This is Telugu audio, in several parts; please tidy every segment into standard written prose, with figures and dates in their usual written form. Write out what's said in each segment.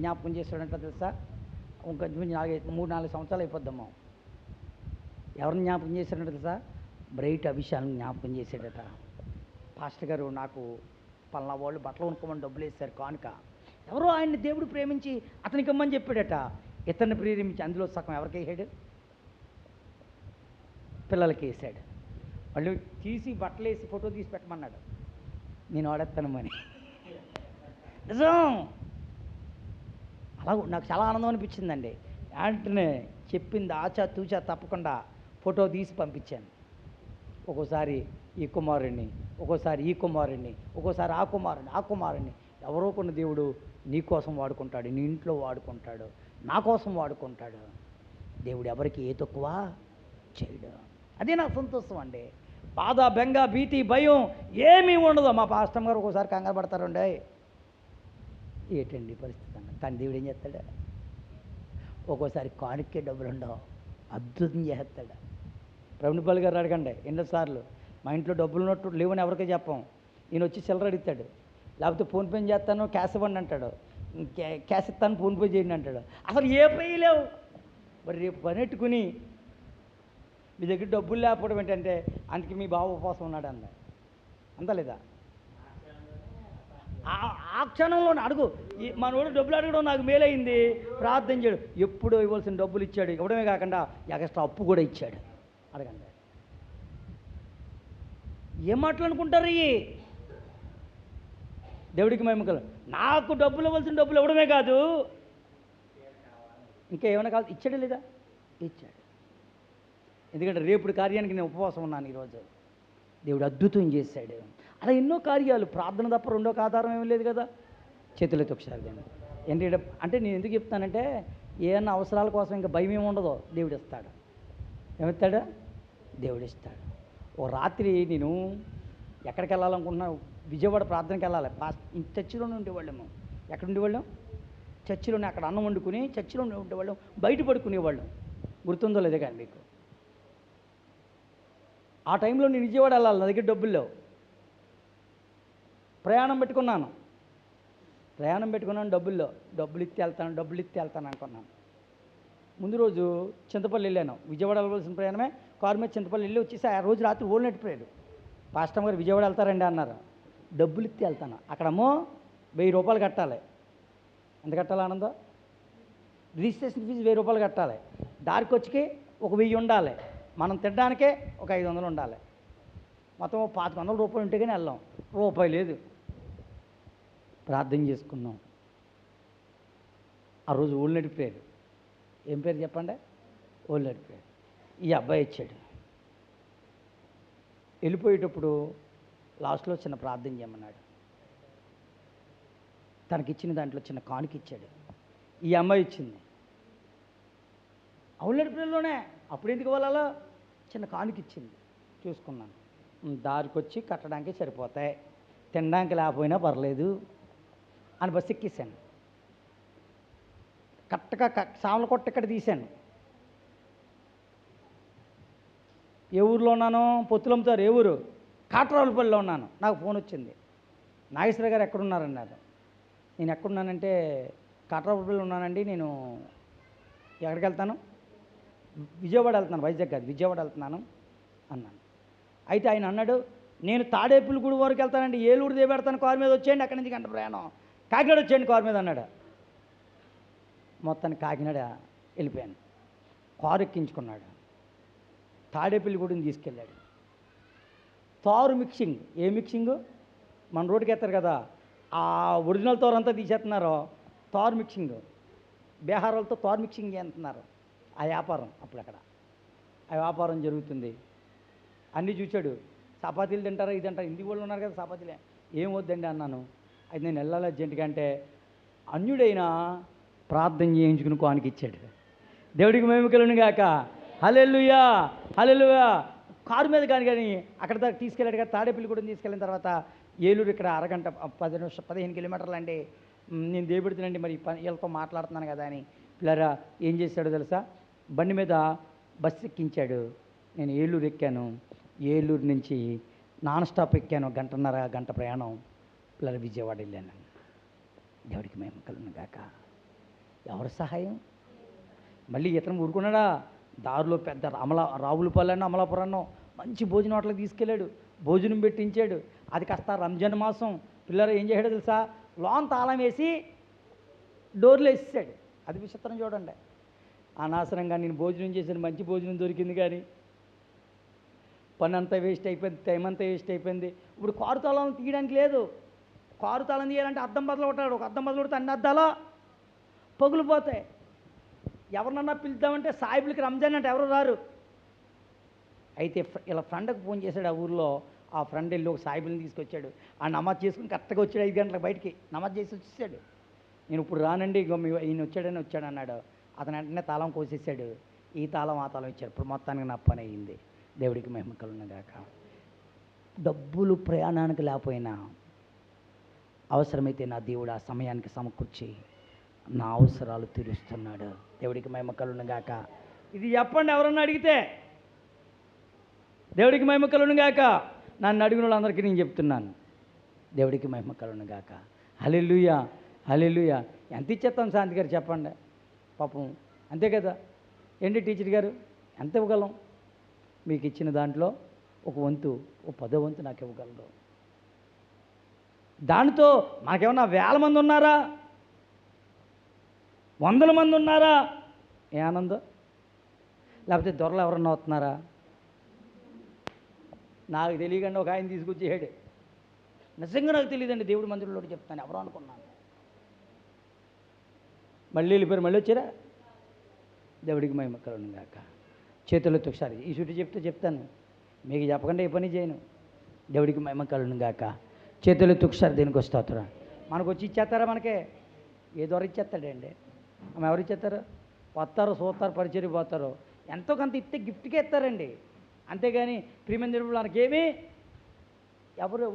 జ్ఞాపకం చేస్తాడంట తెలుసా? ఇంకా 3-4 సంవత్సరాలు అయిపోద్దమ్మా. ఎవరిని జ్ఞాపకం చేశాడంట తెలుసా? బ్రైట్ అభిషాన్ని జ్ఞాపకం చేశాడట. పాస్టర్ గారు నాకు పలానా వాళ్ళు బట్టలు కొనుక్కోమని డబ్బులు వేశారు కానుక. ఎవరో ఆయన్ని దేవుడు ప్రేమించి అతనికి ఇమ్మని చెప్పాడట. ఇతన్ని ప్రేమించి అందులో సగం ఎవరికి వేసాడు? పిల్లలకి వేసాడు. వాళ్ళు తీసి బట్టలు వేసి ఫోటో తీసి పెట్టమన్నాడు. నేను వాడేస్తానమని. నిజం. అలా నాకు చాలా ఆనందం అనిపించిందండి. వెంటనే చెప్పింది ఆచా తూచా తప్పకుండా ఫోటో తీసి పంపించాను. ఒక్కోసారి ఈ కుమారుడిని, ఒక్కోసారి ఈ కుమారుడిని, ఒక్కోసారి ఆ కుమారుడిని ఎవరో కొన్ని దేవుడు నీ కోసం వాడుకుంటాడు, నీ ఇంట్లో వాడుకుంటాడు, నా కోసం వాడుకుంటాడు. దేవుడు ఎవరికి ఏ తక్కువ చేయడు. అదే నాకు సంతోషం అండి. బాధ, బెంగ, భీతి, భయం ఏమీ ఉండదు. మా పాస్టర్ గారు ఒక్కోసారి కంగారు పడతారండి. ఏంటండి పరిస్థితి అన్న. కానీ దేవుడు ఏం చేస్తాడు? ఒక్కోసారి కానుకే డబ్బులు ఉండవు, అద్భుతం చేస్తాడు. ప్రభునిపాల్ గారు అడగండి ఎన్నోసార్లు. మా ఇంట్లో డబ్బులు ఉన్నట్టు లేవని ఎవరికీ చెప్పం. ఈయన వచ్చి చిల్లర అడుగుతాడు. లేకపోతే ఫోన్పే చేస్తాను క్యాష్ ఇవ్వండి అంటాడు. క్యాష్ ఇస్తాను ఫోన్పే చేయండి అంటాడు. అసలు ఏ పై లేవు. మరి రేపు పనెట్టుకుని మీ దగ్గర డబ్బులు లేకపోవడం ఏంటంటే అందుకే మీ బావ ఉపవాసం ఉన్నాడు అంద అంత లేదా? ఆ క్షణంలో అడుగు. మనోడు డబ్బులు అడగడం నాకు మేలైంది. ప్రార్థన చేయడు. ఎప్పుడో ఇవ్వాల్సిన డబ్బులు ఇచ్చాడు. ఇవ్వడమే కాకుండా ఎక్స్ట్రా అప్పు కూడా ఇచ్చాడు. అడగండి. ఏం మాటలు అనుకుంటారు? దేవుడికి మహిమకలు. నాకు డబ్బులు ఇవ్వాల్సిన డబ్బులు ఇవ్వడమే కాదు, ఇంకా ఏమైనా కాదు ఇచ్చాడు లేదా? ఇచ్చాడు. ఎందుకంటే రేపుడు కార్యానికి నేను ఉపవాసం ఉన్నాను ఈరోజు. దేవుడు అద్భుతం చేశాడు. అలా ఎన్నో కార్యాలు. ప్రార్థన తప్ప రెండో ఆధారం ఏమీ లేదు కదా. చేతులైతే ఒకసారి ఏంటంటే అంటే నేను ఎందుకు చెప్తానంటే ఏమన్నా అవసరాల కోసం ఇంకా భయం ఏమి ఉండదో. దేవుడు ఇస్తాడు. ఏమిస్తాడు? దేవుడు ఇస్తాడు. ఓ రాత్రి నేను ఎక్కడికి వెళ్ళాలనుకుంటున్నా, విజయవాడ ప్రార్థనకి వెళ్ళాలి. చర్చిలోనే ఉండేవాళ్ళము. ఎక్కడ ఉండేవాళ్ళం? చర్చిలోనే. అక్కడ అన్నం వండుకుని చర్చిలోనే ఉండేవాళ్ళం. బయట పడుకునేవాళ్ళం. గుర్తుందో లేదే కానీ మీకు. ఆ టైంలో నేను విజయవాడ వెళ్ళాలి. నా దగ్గర డబ్బులు లేవు. ప్రయాణం పెట్టుకున్నాను. డబ్బులు ఇత్తి వెళ్తాను అనుకున్నాను. ముందు రోజు చింతపల్లి వెళ్ళాను. విజయవాడ వెళ్ళవలసిన ప్రయాణమే. కారు మీద చింతపల్లి వెళ్ళి వచ్చేసి ఆ రోజు రాత్రి ఓల్నెట్ పోయాడు. పాస్టర్ గారు విజయవాడ వెళ్తారండి అన్నారు. డబ్బులు ఇత్తి వెళ్తాను. అక్కడేమో 1000 రూపాయలు కట్టాలి. ఎంత కట్టాలి ఆనందం? రిజిస్ట్రేషన్ ఫీజు 1000 రూపాయలు కట్టాలి. దారికి వచ్చి ఒక 1000 ఉండాలి. మనం తినడానికే ఒక 500 ఉండాలి. మొత్తం 1500 రూపాయలు ఉంటే కానీ వెళ్ళాం. రూపాయి లేదు. ప్రార్థన చేసుకున్నాం. ఆ రోజు ఓల్నెట్ ప్రేయర్. ఏం పేరు చెప్పండి? ఓల్నెట్ ప్రేయర్. ఈ అబ్బాయి ఇచ్చాడు. వెళ్ళిపోయేటప్పుడు లాస్ట్లో చిన్న ప్రార్థన చేయమన్నాడు. తనకిచ్చిన దాంట్లో చిన్న కానుక ఇచ్చాడు. ఈ అమ్మాయి ఇచ్చింది. ఓల్నెట్ ప్రేయర్లోనే. అప్పుడు ఎందుకు వాళ్ళలో చిన్న కానుక ఇచ్చింది. చూసుకున్నాను. దారికి వచ్చి కట్టడానికి సరిపోతాయి, తినడానికి లేకపోయినా పర్లేదు అని బస్సు ఎక్కేసాను. కరెక్ట్గా సామలకొట్ట ఇక్కడ తీశాను. ఏ ఊరిలో ఉన్నాను? పొత్తులమ్ముతారు. ఏ ఊరు? కాట్రావులపల్లిలో ఉన్నాను. నాకు ఫోన్ వచ్చింది. నాగేశ్వర గారు ఎక్కడున్నారన్నారు. నేను ఎక్కడున్నానంటే కాట్రావులపల్లిలో ఉన్నానండి. నేను ఎక్కడికి వెళ్తాను? విజయవాడ వెళ్తున్నాను. వైజాగ్ కాదు, విజయవాడ వెళ్తున్నాను అన్నాను. అయితే ఆయన అన్నాడు, నేను తాడేపులగూడు వరకు వెళ్తానండి. ఏలూరు దేవెడతాను, కారు మీద వచ్చేయండి. అక్కడి నుంచి గంట ప్రయాణం. కాకినాడ వచ్చేయండి కారు మీద అన్నాడు. మొత్తాన్ని కాకినాడ వెళ్ళిపోయాను. కారు ఎక్కించుకున్నాడు. తాడేపల్లిగూడెని తీసుకెళ్ళాడు. తారు మిక్సింగ్. ఏ మిక్సింగు? మన రోడ్డుకి ఎత్తారు కదా, ఆ ఒరిజినల్ తారు అంతా తీసేస్తున్నారు. తారు మిక్సింగ్. బీహారాలతో తారు మిక్సింగ్ చేస్తున్నారు. ఆ వ్యాపారం అప్పుడు అక్కడ ఆ వ్యాపారం జరుగుతుంది. అన్నీ చూశాడు. చపాతీలు తింటారా, ఇది అంటారా, హిందీ వాళ్ళు ఉన్నారు కదా చపాతీలే. ఏం వద్దండి అన్నాను. అయితే నేను వెళ్ళాలి అర్జెంటుగా అంటే అన్యుడైనా ప్రార్థన చేయించుకుని కానుక ఇచ్చాడు. దేవుడికి మహిమ కలుగును గాక. హల్లెలూయా, హల్లెలూయా. కారు మీద కానీ అక్కడ దాకా తీసుకెళ్ళాడు కదా. తాడేపల్లిగూడెం తీసుకెళ్ళిన తర్వాత ఏలూరు ఇక్కడ అరగంట 15 కిలోమీటర్లు అండి. నేను దేబెడుతున్నాండి, మరి వీళ్ళతో మాట్లాడుతున్నాను కదా అని. పిల్లరా ఏం చేశాడో తెలుసా? బండి మీద బస్సు ఎక్కించాడు. నేను ఏలూరు ఎక్కాను. ఏలూరు నుంచి నాన్ స్టాప్ ఎక్కాను. గంట ప్రయాణం. పిల్లలు విజయవాడ వెళ్ళాను. దేవుడికి మహిమ కలుగును గాక. ఎవరి సహాయం? మళ్ళీ ఇతను ఊరుకున్నాడా? దారిలో పెద్ద రావులపల్లి అమలాపురం మంచి భోజనం హోటల్కి తీసుకెళ్ళాడు, భోజనం పెట్టించాడు. అది కాస్త రంజాన్ మాసం. పిల్లలు ఏం చేశాడో తెలుసా? లోన్ తాళం వేసి డోర్లు వేసేసాడు. అది విచిత్రం చూడండి. అనవసరంగా నేను భోజనం చేశాను, మంచి భోజనం దొరికింది కానీ పని అంతా వేస్ట్ అయిపోయింది, టైం అంతా వేస్ట్ అయిపోయింది. ఇప్పుడు కారు తాళం తీయడానికి లేదు. కారు తాళం తీయాలంటే అద్దం బదులు కొట్టాడు. ఒక అద్దం బదులు కొడితే అన్ని అద్దాలో పగులిపోతాయి. ఎవరినన్నా పిలుద్దామంటే సాయిబులకి రంజాన్ అంటే ఎవరు రారు. అయితే ఇలా ఫ్రెండ్కి ఫోన్ చేశాడు. ఆ ఊర్లో ఆ ఫ్రెండ్ వెళ్ళి ఒక సాయిబుల్ని తీసుకొచ్చాడు. ఆ నమాజ్ చేసుకుని కరెక్ట్గా వచ్చాడు. 5 గంటలకు బయటికి నమాజ్ చేసి వచ్చేసాడు. నేను ఇప్పుడు రానండి, ఈయన వచ్చాడని వచ్చాడు అన్నాడు. అతను వెంటనే తాళం కోసేసాడు. ఈ తాళం ఆ తాళం ఇచ్చాడు. ఇప్పుడు మొత్తానికి నా పని అయ్యింది. దేవుడికి మహిమ కలుగునుగాక. డబ్బులు ప్రయాణానికి లేకపోయినా అవసరమైతే నా దేవుడు ఆ సమయానికి సమకూర్చి నా అవసరాలు తీరుస్తున్నాడు. దేవుడికి మహిమ కలుగునుగాక. ఇది చెప్పండి ఎవరన్నా అడిగితే. దేవుడికి మహిమ కలుగునుగాక. నన్ను అడిగిన వాళ్ళందరికీ నేను చెప్తున్నాను. దేవుడికి మహిమ కలుగునుగాక. హల్లెలూయా, హల్లెలూయా. ఎంత ఇచ్చేస్తాం శాంతి గారు చెప్పండి? పాపం అంతే కదా. ఏంటి టీచర్ గారు ఎంత ఇవ్వగలం? మీకు ఇచ్చిన దాంట్లో ఒక వంతు, ఒక 10వ వంతు నాకు ఇవ్వగలరు. దానితో మనకేమన్నా 1000 మంది ఉన్నారా? 100 మంది ఉన్నారా? ఏ ఆనందం. లేకపోతే దొరలు ఎవరన్నా వస్తున్నారా? నాకు తెలియకుండా ఒక ఆయన తీసుకొచ్చేసాడు. నిజంగా నాకు తెలియదండి, దేవుడి మందిరంలో చెప్తాను, ఎవరో అనుకున్నాను. మళ్ళీ వెళ్ళిపోయారు, మళ్ళీ వచ్చారా? దేవుడికి మహిమ కలుగునుగాక. చేతులతో ఒకసారి ఈ చుట్టూ చెప్తాను, మీకు చెప్పకుండా ఏ పని చేయను. దేవుడికి మహిమ కలుగునుగాక. చేతులతో ఒకసారి దేనికి వస్తారా? మనకు వచ్చి ఇచ్చేస్తారా? మనకే ఏ దొర ఇచ్చేస్తాడండి. ఆమె ఎవరు ఇచ్చేస్తారు? వస్తారు, చూస్తారు, పరిచయం పోతారు. ఎంతో కొంత ఇస్తే గిఫ్ట్కే ఇస్తారండి. అంతేగాని ప్రియమైన దేవుడు మనకేమీ ఎవరు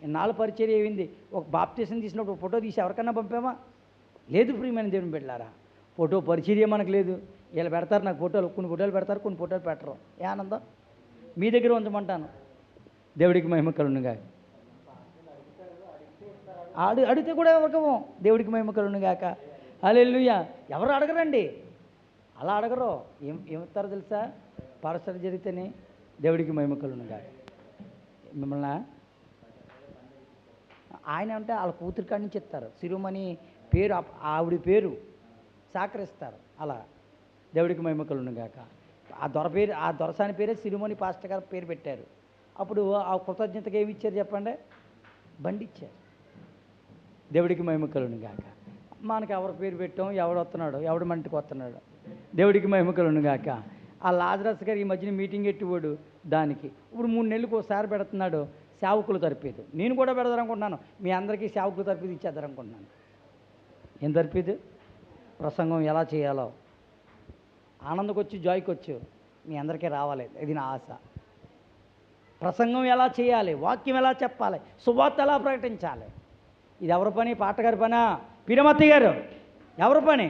నాలుగు పరిచయం ఏమింది. ఒక బాప్టిజం తీసినప్పుడు ఒక ఫోటో తీసి ఎవరికన్నా పంపామా? లేదు. ప్రియమైన దేవుని బిడ్డలారా, ఫోటో పరిచర్య మనకు లేదు. వీళ్ళు పెడతారు నాకు ఫోటోలు, కొన్ని ఫోటోలు పెడతారు, కొన్ని ఫోటోలు పెట్టరు. ఏ ఆనందం. మీ దగ్గర ఉంచమంటాను. దేవుడికి మహిమ కలుగునుగాక. అడిగితే కూడా ఎవరికమో. దేవుడికి మహిమ కలుగునుగాక. హల్లెలూయా. ఎవరు అడగరండి, అలా అడగరు. ఏమిస్తారో తెలుసా? పరసలు జరిగితేనే దేవుడికి మహిమ కలుగునుగాక. మిమ్మల్ని ఆయన అంటే వాళ్ళ కూతురి కాడి నుంచి ఇస్తారు. శిరోమణి పేరు, ఆవిడ పేరు సహకరిస్తారు. అలా దేవుడికి మహిమ కలుగునుగాక. ఆ దొర ఆ దొరసాని పేరే శిరోమణి పాస్టర్ గారు పేరు పెట్టారు. అప్పుడు ఆ కృతజ్ఞతగా ఏమి ఇచ్చారు చెప్పండి? బండి ఇచ్చారు. దేవుడికి మహిమ కలుగునుగాక. మనకి ఎవరి పేరు పెట్టాం, ఎవడు వస్తున్నాడు, ఎవడు మంటికి వస్తున్నాడు. దేవుడికి మహిమ కలుగునుగాక. ఆ లాజరస్ గారు ఈ మధ్యన మీటింగ్ ఎట్టివాడు దానికి ఇప్పుడు 3 నెలలకు ఒకసారి పెడుతున్నాడు. సేవకులు తరపేది నేను కూడా పెడదారనుకుంటున్నాను. మీ అందరికీ సేవకులు తరపేది ఇచ్చేద్దారనుకుంటున్నాను. ఏం తరపేది? ప్రసంగం ఎలా చేయాలో ఆనందకొచ్చు, జాయ్కొచ్చు మీ అందరికీ రావాలి. ఇది నా ఆశ. ప్రసంగం ఎలా చేయాలి, వాక్యం ఎలా చెప్పాలి, సువార్త ఎలా ప్రకటించాలి. ఇది ఎవరి పని? పాటగారి పనా? పీరమత్తి గారు ఎవరి పని?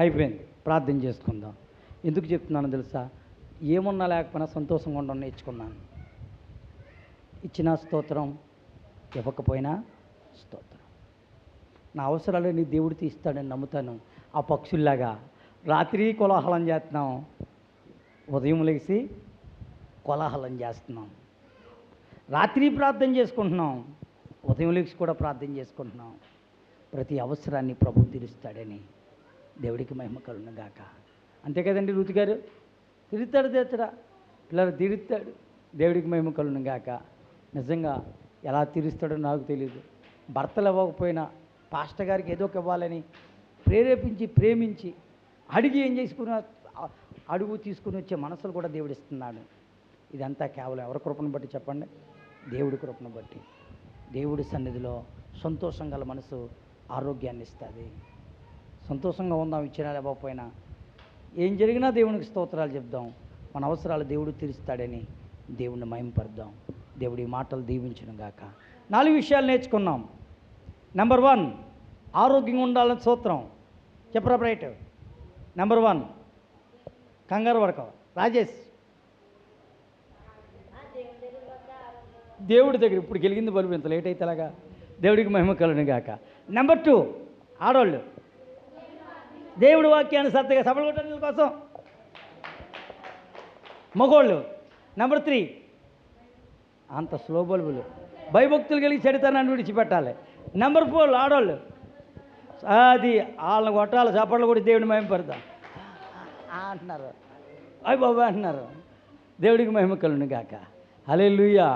అయిపోయింది. ప్రార్థన చేసుకుందాం. ఎందుకు చెప్తున్నానో తెలుసా? ఏమున్నా లేకపోయినా సంతోషంగా ఉండడం నేర్చుకున్నాను. ఇచ్చిన స్తోత్రం, ఇవ్వకపోయినా స్తోత్రం. నా అవసరాలు నీ దేవుడు తీస్తాడని నమ్ముతాను. ఆ పక్షుల్లాగా రాత్రి కోలాహలం చేస్తున్నాం, ఉదయం లేచి కోలాహలం చేస్తున్నాం. రాత్రి ప్రార్థన చేసుకుంటున్నాం, ఉదయం లేచి కూడా ప్రార్థన చేసుకుంటున్నాం. ప్రతి అవసరాన్ని ప్రభు తీరుస్తాడని దేవుడికి మహిమ కలుగునుగాక. అంతే కదండి రుతి గారు? తీరుస్తాడు, తీర్చడా? పిల్లలు తీరుస్తాడు. దేవుడికి మహిమ కలుగునుగాక. నిజంగా ఎలా తీరుస్తాడో నాకు తెలియదు. భర్తలు ఇవ్వకపోయినా పాస్టర్ గారికి ఏదో ఒక ఇవ్వాలని ప్రేరేపించి, ప్రేమించి, అడిగి ఏం చేసుకుని అడుగు తీసుకుని వచ్చే మనసులు కూడా దేవుడు ఇస్తున్నాడు. ఇదంతా కేవలం ఎవరి కృపను బట్టి చెప్పండి? దేవుడి కృపను బట్టి. దేవుడి సన్నిధిలో సంతోషం గల మనసు ఆరోగ్యాన్ని ఇస్తుంది. సంతోషంగా ఉందాం, ఇచ్చినా ఇవ్వకపోయినా. ఏం జరిగినా దేవునికి స్తోత్రాలు చెప్దాం. మన అవసరాలు దేవుడు తీరుస్తాడని దేవుడిని మహిమపరుద్దాం. దేవుడి మాటలు దీవించును గాక. 4 విషయాలు నేర్చుకున్నాం. నెంబర్ 1, ఆరోగ్యంగా ఉండాలని సూత్రం. చెప్పరా బ్రైట్? నెంబర్ 1, కంగారు పడక రాజేష్. దేవుడి దగ్గర ఇప్పుడు గెలిగింది బలుపు ఇంత లేట్ అయితే అలాగా. దేవుడికి మహిమ కలుగును గాక. నెంబర్ 2 ఆడవాళ్ళు దేవుడి వాక్యాన్ని శ్రద్ధగా సభలు కొట్టడం కోసం. మగోళ్ళు నెంబర్ 3 అంత స్లో బల్బులు భయభక్తులు కలిగి చెడితనాన్ని విడిచిపెట్టాలి. నెంబర్ 4 ఆడవాళ్ళు అది వాళ్ళని కొట్టాలి, చప్పట్లు కొట్టి దేవుడిని మహిమపడతాం అంటున్నారు. అయ్య బాబా అంటున్నారు. దేవుడికి మహిమ కలుగును గాక. హల్లెలూయా.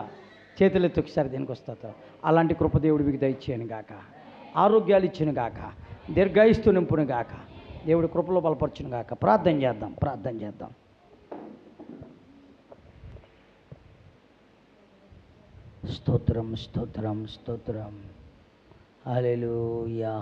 చేతులు ఎత్తి ఒకసారి దీనికి వస్తా. అలాంటి కృప దేవుడు మీకు దయచేయను గాక. ఆరోగ్యాలు ఇచ్చును గాక. దీర్ఘాయుస్తు నింపును గాక. దేవుడి కృపలో బలపరచును గాక. ప్రార్థన చేద్దాం. స్తోత్రం. హల్లెలూయా.